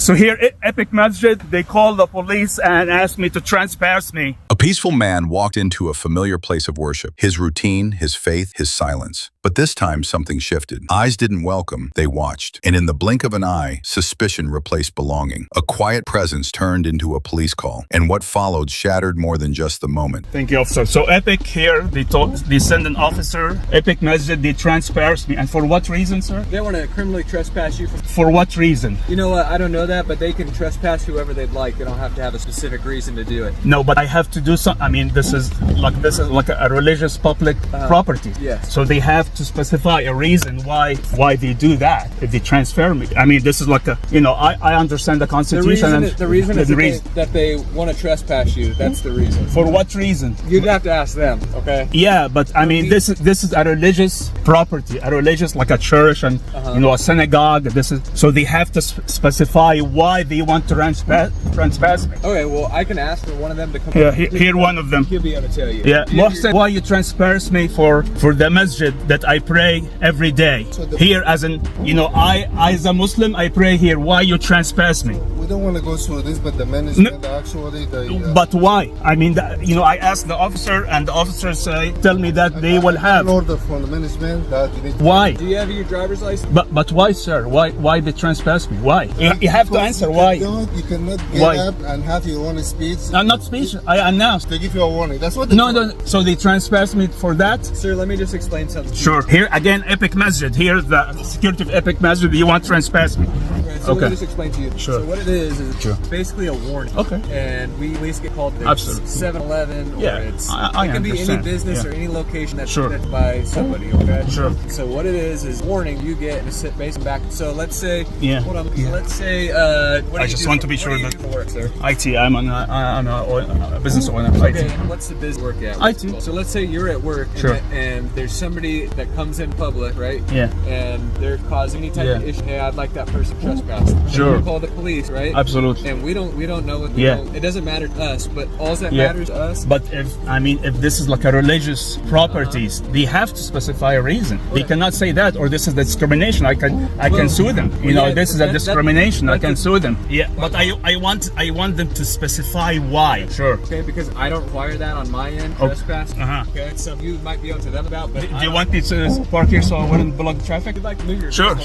So here at Epic Masjid, they called the police and asked me to trespass me. A peaceful man walked into a familiar place of worship. His routine, his faith, his silence. But this time something shifted. Eyes didn't welcome, they watched. And in the blink of an eye, suspicion replaced belonging. A quiet presence turned into a police call. And what followed shattered more than just the moment. Thank you, officer. So Epic here, they send an officer. Epic Masjid, they trespass me. And for what reason, sir? They want to criminally trespass you. For what reason? You know what? I don't know that, but they can trespass whoever they'd like. They don't have to have a specific reason to do it. No, but I have to do something. I mean, this is like a religious public property. Yes. So they have to specify a reason why they do that. If they transfer me, I mean, this is like a, I understand the Constitution. The reason is that they want to trespass you. That's the reason. For what reason? You'd have to ask them. Okay. Yeah, but I mean, this is a religious property, a religious, like a church and a synagogue. This is so they have to specify why they want to trespass me. Okay, well, I can ask for one of them to come. Yeah, here one of them. He'll be able to tell you. Yeah, Mohsen, why you trespass me for the masjid that I pray every day? Here, as in, I as a Muslim, I pray here. Why you trespass me? We don't want to go through this, but the management actually. But why? I mean, I asked the officer, and the officers tell me that they will have an order from the management that you need. Why? Do you have your driver's license? But why, sir? Why they trespass me? Why? You have to answer why. You cannot get up and have your own speech. Not speech. I announced. They give you a warning. That's what. No. So they trespass me for that? Sir, let me just explain something. Sure. Here again, Epic Masjid. Here's the security of Epic Masjid. You want to trespass me? So let me just explain to you. Sure. So what it is basically a warning. Okay. And we at least get called to Absolutely. 7-Eleven, or Yeah, I it can be any understand. business Yeah. or any location that's Sure. by somebody. Okay. Sure. So what it is warning you get and sit based back. So let's say. Yeah. Hold on. Yeah. Let's say. What do I you just do want for- to be what sure do you that- do for work, sir? IT. I'm a business owner. Okay, IT. and what's the business work at? IT. So let's say you're at work Sure. and there's somebody that comes in public, right? Yeah. And they're causing any type of Yeah. issue. Hey, I'd like that person trespassed. Sure. You call the police, right? Absolutely. And we don't know what. Yeah. It doesn't matter to us, but all that Yeah. matters to us. But if this is like a religious properties, they have to specify a reason. They cannot say that, or this is discrimination. I can sue them. This is a discrimination. I can sue them. Yeah. But I want them to specify why. Sure. Okay, because I don't require that on my end. Trespass. Okay, so you might be up to them about. But Do you want me to park here so I wouldn't block traffic? You'd like to move your Sure.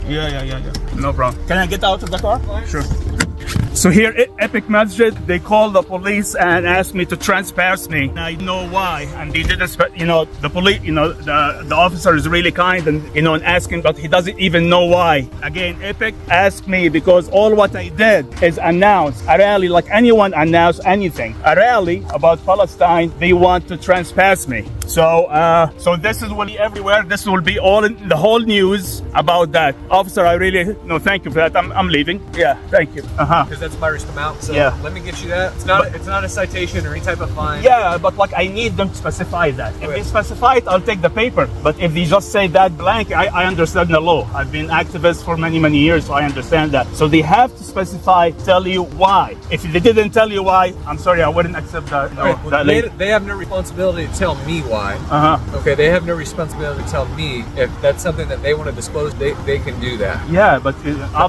Yeah. No problem. Can I get out of the car? Sure. So here at Epic Masjid, they called the police and asked me to trespass me. I know why, and they didn't. The police, the officer is really kind and asking, but he doesn't even know why. Again, Epic asked me because all what I did is announce a rally, like anyone announce anything. A rally about Palestine. They want to trespass me. So this will be everywhere. This will be all in the whole news about that. Officer, I really thank you for that. I'm leaving. Yeah, thank you. because that's my risk amount. So Yeah. let me get you that. It's not a citation or any type of fine. Yeah, but like I need them to specify that. If they specify it, I'll take the paper. But if they just say that blank, I understand the law. I've been activist for many years, so I understand that. So they have to specify, tell you why. If they didn't tell you why, I'm sorry, I wouldn't accept that. They have no responsibility to tell me why. Okay, they have no responsibility to tell me if that's something that they want to disclose. They can do that. Yeah, but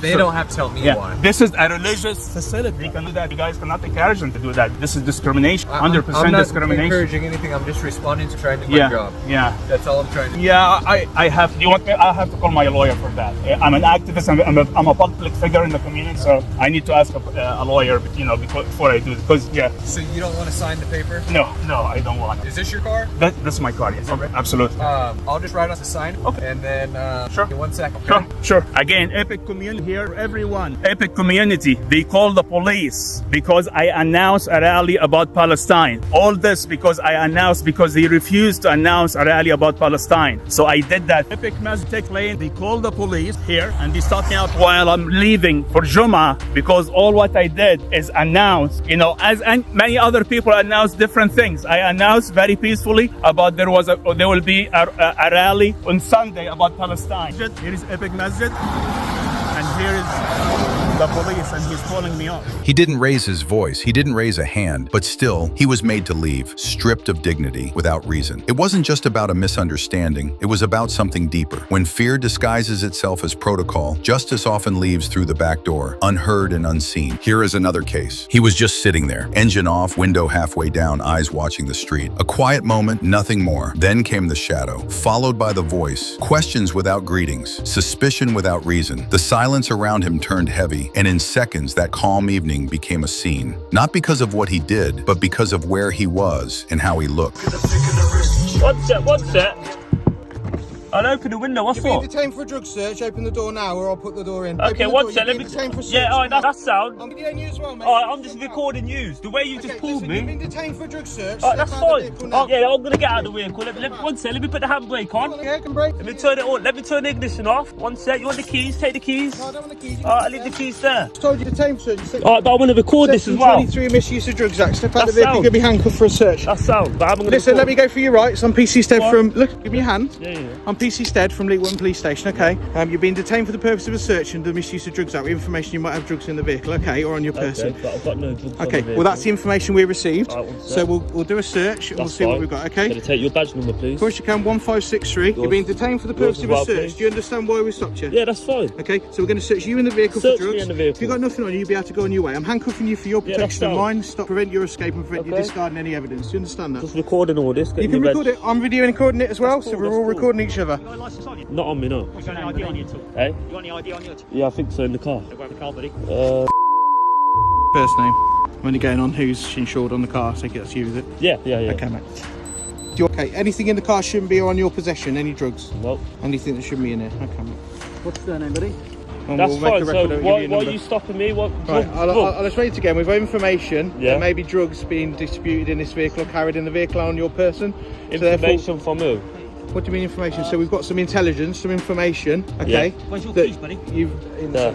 They don't have to tell me why. This is a religious facility. They can do that. You guys cannot encourage them to do that. This is discrimination. 100% I'm not discrimination. encouraging anything. I'm just responding to trying to do my job. Yeah. That's all I'm trying to do. Yeah, I have. Do you want me? I have to call my lawyer for that. I'm an activist. I'm a public figure in the community, so I need to ask a lawyer, before I do it. Because So you don't want to sign the paper? no, I don't want it. Is this your car? That's my car. Yes, absolutely. I'll just write off the sign. Okay. And then Sure. give me 1 second. Okay? Sure. Again, Epic community here, everyone. Epic community, they call the police because I announced a rally about Palestine. All this because they refused to announce a rally about Palestine. So I did that. Epic Masjid Lane, they called the police here and they stopped me out while I'm leaving for Jummah because all what I did is announce, as many other people announce different things. I announced very peacefully about there will be a rally on Sunday about Palestine. Here is Epic Masjid and here is the police and he's calling me up. He didn't raise his voice, he didn't raise a hand, but still, he was made to leave, stripped of dignity, without reason. It wasn't just about a misunderstanding, it was about something deeper. When fear disguises itself as protocol, justice often leaves through the back door, unheard and unseen. Here is another case. He was just sitting there, engine off, window halfway down, eyes watching the street. A quiet moment, nothing more. Then came the shadow, followed by the voice. Questions without greetings, suspicion without reason. The silence around him turned heavy, and in seconds, that calm evening became a scene. Not because of what he did, but because of where he was and how he looked. One sec. I'll open the window, what's You're for? being detained for a drug search. Open the door now or I'll put the door in. Okay, one sec, let me... Yeah, alright, that's sound. I'm videoing you as well, mate. Alright, I'm just recording you. The way you just pulled You've me. been detained for a drug search. Alright, that's Step out of the fine. vehicle now. Oh, yeah, I'm gonna get out of the vehicle. One sec, let me put the handbrake on. Yeah, can break. Let me turn it on. Let me turn the ignition off. One sec, you want the keys? Take the keys. No, I don't want the keys. Alright, I'll leave the keys there. I told you detained for search. Alright, but I want to record this as well. 23 misuse of drugs act. Step out of That's the vehicle, sound. you're going to be handcuffed for a search. That's sound, but I'm gonna Listen, record. let me go for your rights. I'm PC Stead What? from... Look, give me your hand. Yeah. I'm PC Stead from Leek One Police Station, okay? You're being detained for the purpose of a search under the misuse of drugs act with information you might have drugs in the vehicle, okay? Or on your person. Okay, but I've got no drugs on Okay, the well that's the information we received. Alright, one sec. So we'll do a search and we'll That's see what fine. we've got, okay? Can I take your badge number, please? Of course you can, 1563. You're being detained for the purpose Yours of a as well, search. please. Do you understand why we stopped you? Yeah, that's fine. Okay, so we're going to search you in the vehicle Search for me drugs. in the vehicle. If you've got nothing on you, you'll be able to go on your way. I'm handcuffing you for your Yeah, that's protection of sound. mine. Stop, prevent your escape and prevent you Okay. discarding any evidence. Do you understand that? Just recording all this. You can record it. I'm video and recording it as well, so cool, we're that's all cool. recording each other. Not on me, no. You got any ID on you too? Hey? You got any ID on you too? Yeah, I think so, in the car. Go have a car, buddy. First name. When you're going on who's insured on the car, I take it that's you, is it? Yeah. Okay, mate. Okay, anything in the car shouldn't be on your possession, any drugs? Nope. Anything that shouldn't be in there. Okay, mate. What's the name, buddy? And That's we'll make fine. a So record of it, give why you a are number. you stopping me? What? Right, Drug? I'll explain it again. We've got information. Yeah. There may be drugs being distributed in this vehicle or carried in the vehicle on your person. So therefore, Information from who? what do you mean information? So we've got some intelligence, some information. Okay. Yeah. Where's your that keys, buddy? You've There.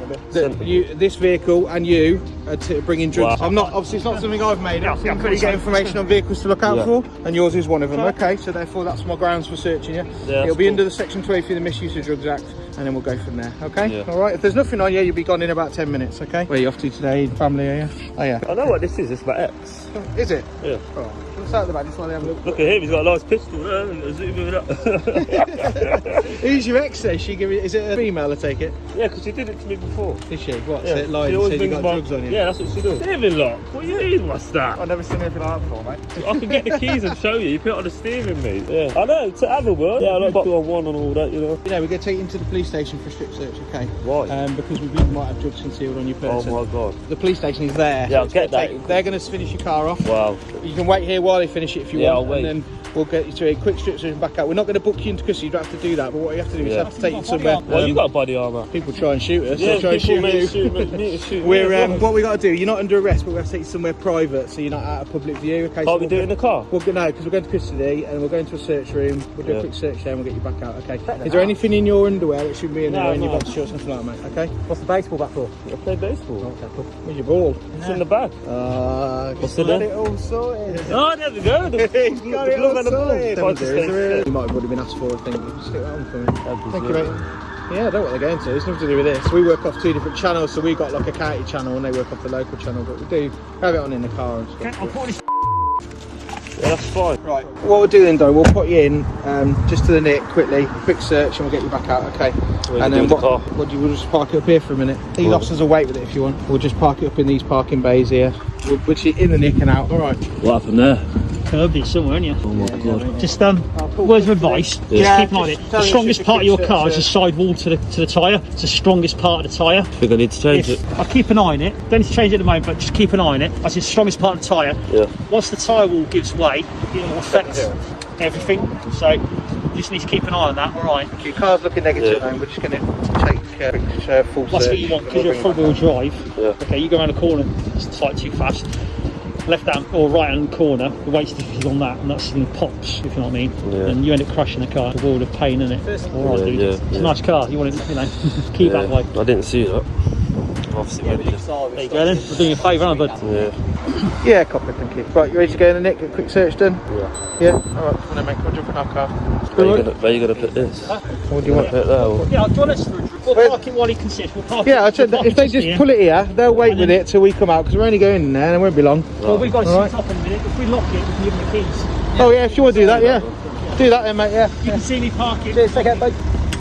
this vehicle and you are bringing drugs. Wow. I'm not. Obviously, it's not something I've made. Yeah, I've yeah, pretty get information on vehicles to look out Yeah. for, and yours is one of them. Okay. So therefore, that's my grounds for searching you. Yeah, It'll be cool. under the Section 23 of the Misuse of Drugs Act, and then we'll go from there. Okay. Yeah. All right. If there's nothing on you, you'll be gone in about 10 minutes. Okay. Where are you off to today? Family, are you? Oh yeah. I know what this is. It's my ex. Is it? Yeah. Oh, what's out the back? Just while they have a look. Look at him. He's got a nice pistol. Zoom it up. Who's your ex? Is it a female? I take it. Yeah, because she did it to me before. Is she? What? Yeah. So it lied She and always said you brings got my- drugs on you? Yeah, that's what she does. Steering lock. What you mean? What's that? I've never seen anything like that before, mate. I can get the keys and show you. You put it on the steering, mate. Yeah. I know. To have a word. Yeah, I like 2-on-1 and all that. You know. You know, we're going to take you into the police station for a strip search, okay? Why? Because we believe you might have drugs concealed on your Oh person. my god. The police station is there. Yeah, I'll it's get gonna that. they're going to finish your car off. Wow. You can wait here while they finish it if you Yeah, want. I'll wait. And then we'll get you to a quick strip search and back out. We're not going to book you into custody. You don't have to do that. But what you have to do is Yeah. you have to take you somewhere. Well, you got body armour. People try and shoot us. Yeah, they try and people shoot you. shoot me to shoot We're me as well. what we got to do. You're not under arrest, but we have to take you somewhere private, so you're not out of public view. Okay. Can't we do it in the car? Well, no, because we're going to custody and we're going to a search room. We'll do Yeah. a quick search there and we'll get you back out. Okay. Is there anything in your underwear that shouldn't be in there? No, Or in your no. box shorts, nothing like that, mate? Okay. What's the baseball bat for? I play baseball. Okay, cool. Where's your ball? It's in the bag. What's in got there? it all sorted. Oh, there we go. The, He's got it glove all and the ball. sorted. If I just stay still. You might have already been asked for, I think. Stick that on for me. That'd be Thank you, good. mate. Yeah, I don't know what they're going to. It's nothing to do with this. We work off 2 different channels, so we got like a county channel and they work off the local channel. But we do have it on in the car and stuff. I'll put this. Yeah, that's fine. Right, what we'll do then, though, we'll put you in just to the nick quickly, quick search, and we'll get you back out, okay? What And do then with the car? we'll just park it up here for a minute. These Right. officers will wait with it if you want. We'll just park it up in these parking bays here. We'll put you in the nick and out. All right. What happened there? Curb it somewhere, ain't you? Oh my god. Just cool. words of advice. Yeah. Just keep an eye on just it. tell The us strongest if part of you your could car is search. the sidewall to the tyre. It's the strongest part of the tyre. I think I need to change it. I'll keep an eye on it. Don't need to change it at the moment, but just keep an eye on it. That's the strongest part of the tyre. Yeah. Once the tyre wall gives way, it will affect everything. So you just need to keep an eye on that. All right. Your car's looking negative, Yeah. man. We're just going to take full That's search. what you want because you're a front-wheel drive. Yeah. Okay, you go around the corner, it's like too fast. Left hand or right hand corner, the weight is on that, and that's when it pops, if you know what I mean. Yeah. And you end up crashing the car. The world of pain, isn't it? All right, Yeah, dude. yeah, It's yeah. a nice car. You want it, keep that way. I didn't see that. Obviously, There you go then. We're doing you a favour, aren't we, bud? yeah. Yeah, copy, thank you. Right, you ready to go in the nick? Get a quick search done? Yeah. Yeah? Alright, come on then, mate. Come on, jump in our car. Where you gonna put this? What do you want? Put it there. Or? Yeah, I'll do this for a We'll park it while he considers. We'll park Yeah, I it. said We'll if they park it just here. pull it here, they'll wait with it till we come out because we're only going in there and it won't be long. Well, we've got to All sit up in a minute. If we lock it, we can give them the keys. Oh yeah, if you want to do that, yeah. Do that then, mate, yeah. You can see me park it. Cheers, take care, bye.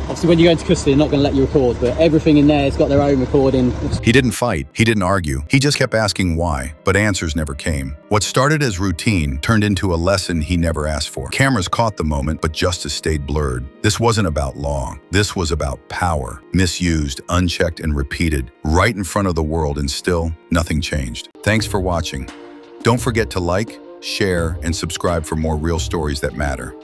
Obviously, when you go into custody, they're not going to let you record, but everything in there has got their own recording. He didn't fight, he didn't argue, he just kept asking why, but answers never came. What started as routine turned into a lesson he never asked for. Cameras caught the moment, but justice stayed blurred. This wasn't about law, this was about power, misused, unchecked, and repeated, right in front of the world, and still, nothing changed. Thanks for watching. Don't forget to like, share, and subscribe for more real stories that matter.